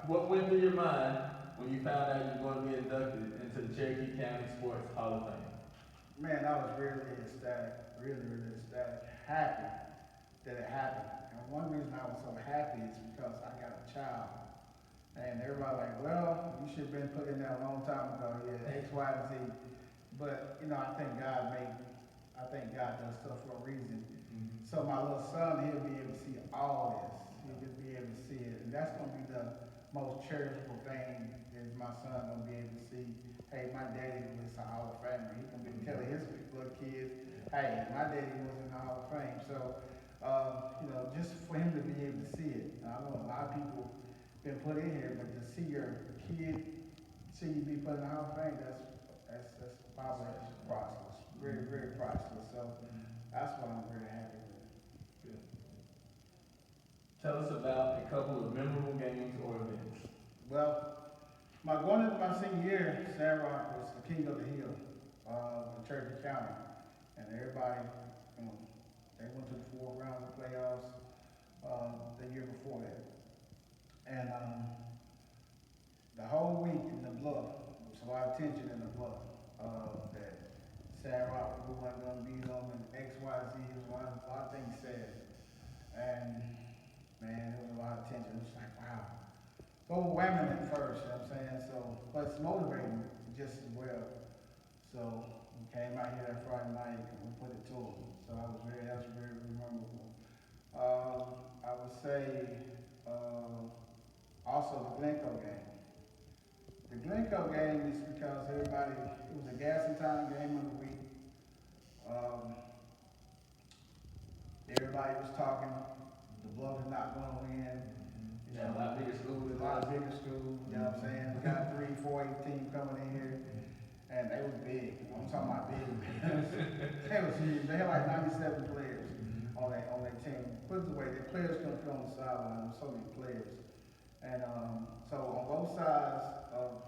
What went through your mind when you found out you were going to be inducted into the Cherokee County Sports Hall of Fame? Man, I was really ecstatic, really ecstatic, happy that it happened. And one reason I was so happy is because I got a child. And everybody like, well, you should have been put in there a long time ago, yeah, X, Y, and Z. But, I think God does stuff for a reason. Mm-hmm. So my little son, he'll be able to see all this. He'll just be able to see it. And that's going to be the most cherishable thing is my son going to be able to see, hey, my daddy was a Hall of Famer. He going to be telling his little kids, hey, my daddy was in the Hall of Fame. So, just for him to be able to see it. I know a lot of people been put in here, but to see your kid, see you be put in the Hall of Fame, that's probably priceless. Very priceless. So that's what I'm very happy with. Good. Tell us about a couple of memorable games or events. Well, going into my senior year, Sandrock was the king of the hill, in Cherokee County, and everybody, you know, they went to the fourth round of the playoffs the year before that, and the whole week in the bluff, there was a lot of tension in the bluff that Sandrock we weren't going to beat them, and X, Y, Z, there was a lot of things said, and man, there was a lot of tension. It was like, wow. It's overwhelming at first, you know what I'm saying? So, but it's motivating just as well. So, we came out here that Friday night and we put it to them. So, that's very memorable. I would say, also the Glencoe game. The Glencoe game is because it was a gas and time game of the week. Um, Everybody was talking, the Bluff is not going to win. Yeah, a lot bigger school A than lot us. bigger school, you know what I'm saying? We got 3, 4, 8 teams coming in here, and they was big. I'm talking about big. They was huge. They had like 97 players on their team. Put it away, the players couldn't fit on the sideline. There was so many players. And so on both sides of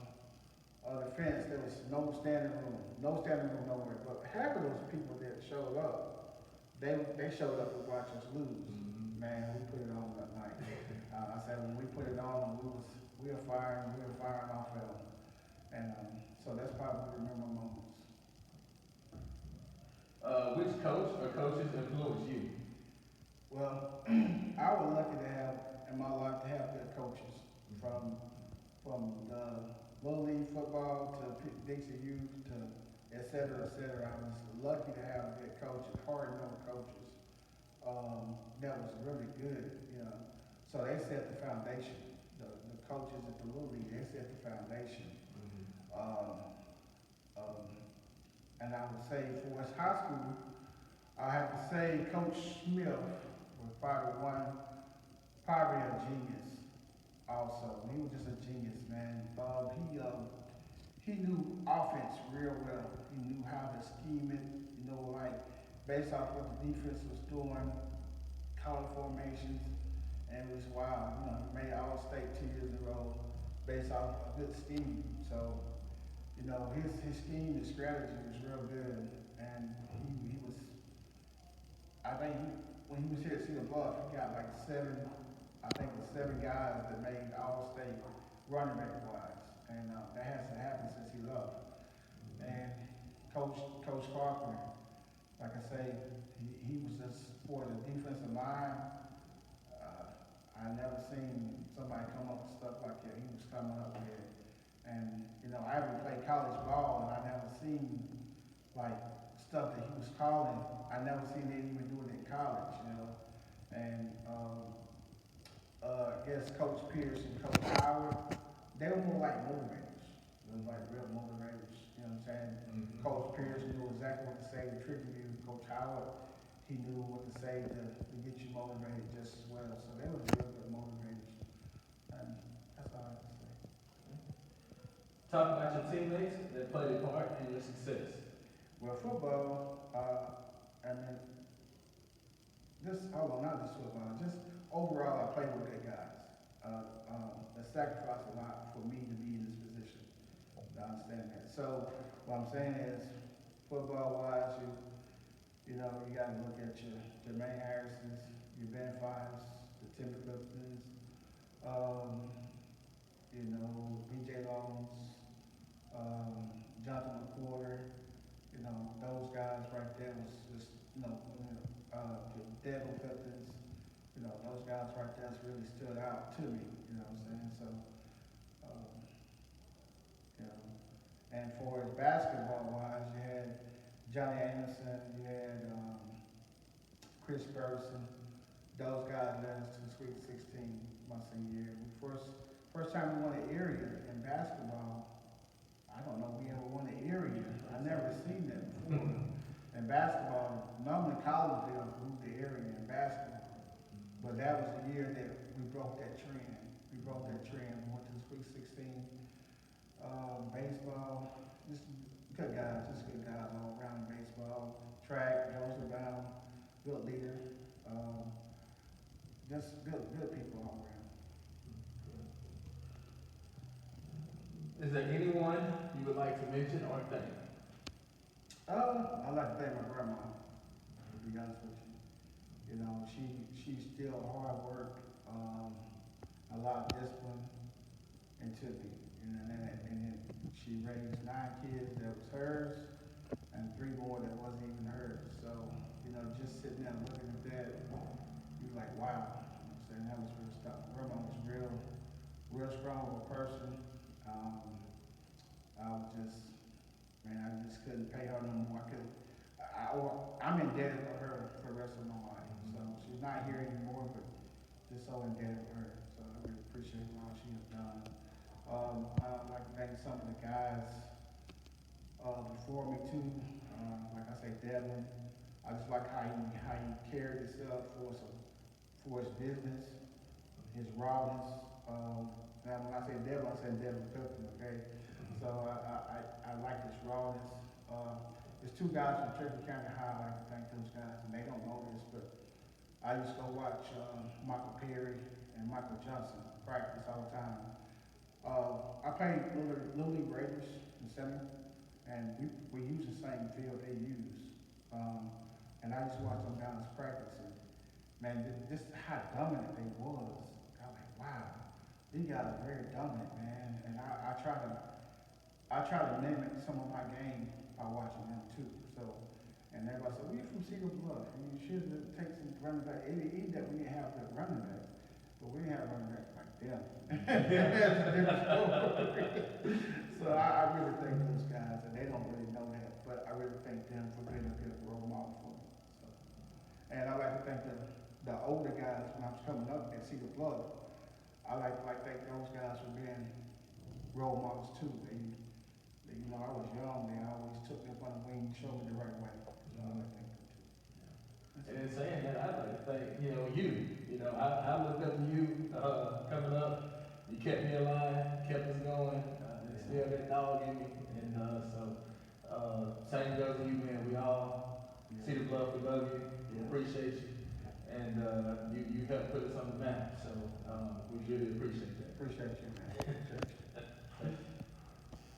the fence, there was no standing room nowhere. But half of those people that showed up, they showed up to watch us lose. Man, we put it on that night. I said when we put it on, we were firing off at them, and so that's probably the memorable moments. Which coach or coaches influenced you? Well, I was lucky to have in my life to have good coaches from the Little League football to Dixie Youth to et cetera, et cetera. I was lucky to have good coaches, hard-nosed coaches that was really good, you know. So they set the foundation. The coaches at the Little League, they set the foundation. Um, um, and I would say for us high school, I have to say Coach Smith was probably a genius also. He was just a genius, man. He knew offense real well. He knew how to scheme it, like based off what the defense was doing, color formations, and it was wild. He made all state 2 years in a row based off a good scheme. So, his scheme, his strategy was real good, and he was. I think when he was here at Cedar Bluff, he got like I think it was 7 guys that made all state running back wise, and that hasn't happened since he left. And Coach Faulkner, like I say, he was just for the defensive line. I never seen somebody come up with stuff like that. He was coming up with it. And, I haven't played college ball and I never seen like stuff that he was calling. I never seen it even do it in college. And I guess Coach Pierce and Coach Howard, they were more like motivators. It was like real motivators, you know what I'm saying? Coach Pierce knew exactly what to say to trigger you. Coach Howard, he knew what to say to get you motivated just as well. So they were real good motivators. And that's all I have to say. Talk about your teammates that played a part in your success. Well, football, not just football, just overall, I played with good guys. That sacrificed a lot for me to be in this position. I understand that. So, what I'm saying is, football-wise, you got to look at your Jermaine Harrisons, your Ben Fives, the Timber Cliftons, guys right there was just, the Devil Pistons, those guys right there really stood out to me, you know what I'm saying? So, um, you know, and for his basketball wise, you had Johnny Anderson, you had Chris Bergeson. Those guys led us to the Sweet 16 my senior year. First time we won an area in basketball. I don't know if we ever won an area. I never seen that before. In basketball, normally Collegeville moved the area in basketball. But that was the year that we broke that trend. We broke that trend. We went to the Sweet 16. Baseball, just good guys all around in baseball. Track, Joseph Brown, good leader. Just good people all around. Is there anyone you would like to mention or thank? I'd like to thank my grandma, to be honest with you. She's still hard work, a lot of discipline into me. And then she raised 9 kids that was hers, and 3 more that wasn't even hers. So, just sitting there looking at that, you're like, wow. You know what I'm saying? That was real stuff. Grandma was real strong of a person. I just couldn't pay her no more. I'm indebted to her for the rest of my life. So she's not here anymore, but just so indebted to her. So I really appreciate all she has done. I'd like to thank some of the guys before me too. Like I say, Devin. I just like how he carried himself for his business, his rawness. Now when I say Devin, I say Devin Cooking, okay? So I like his rawness. There's 2 guys from Turkey County High. I like to thank those guys, and they don't know this, but I used to go watch Michael Perry and Michael Johnson practice all the time. I played Little League Raiders in center, and we use the same field they use. And I used to watch them guys practicing. Man, just how dominant they was. I was like, wow, these guys are very dominant, man. And I try to mimic some of my game by watching them too. So, and everybody said, "We're from Cedar Bluff. You should take some running back." Even that we didn't have good running backs, but we didn't have running backs like them. That's a different story. So I really thank those guys, and they don't really know that, but I really thank them for being a good role model for me. So, and I like to thank the older guys when I was coming up at Cedar Bluff. I like to thank those guys for being role models too. I was young, they always took me up on the wing and showed me the right way. So I like to thank them too. And in saying that, I'd like to thank, you. I looked up to you coming up. You kept me alive, kept us going. Still that dog in me. And same goes to you, man. We all see the Bluff, we love you, we appreciate you. And you helped put us on the map. So we really appreciate that. Appreciate you, man. Appreciate you.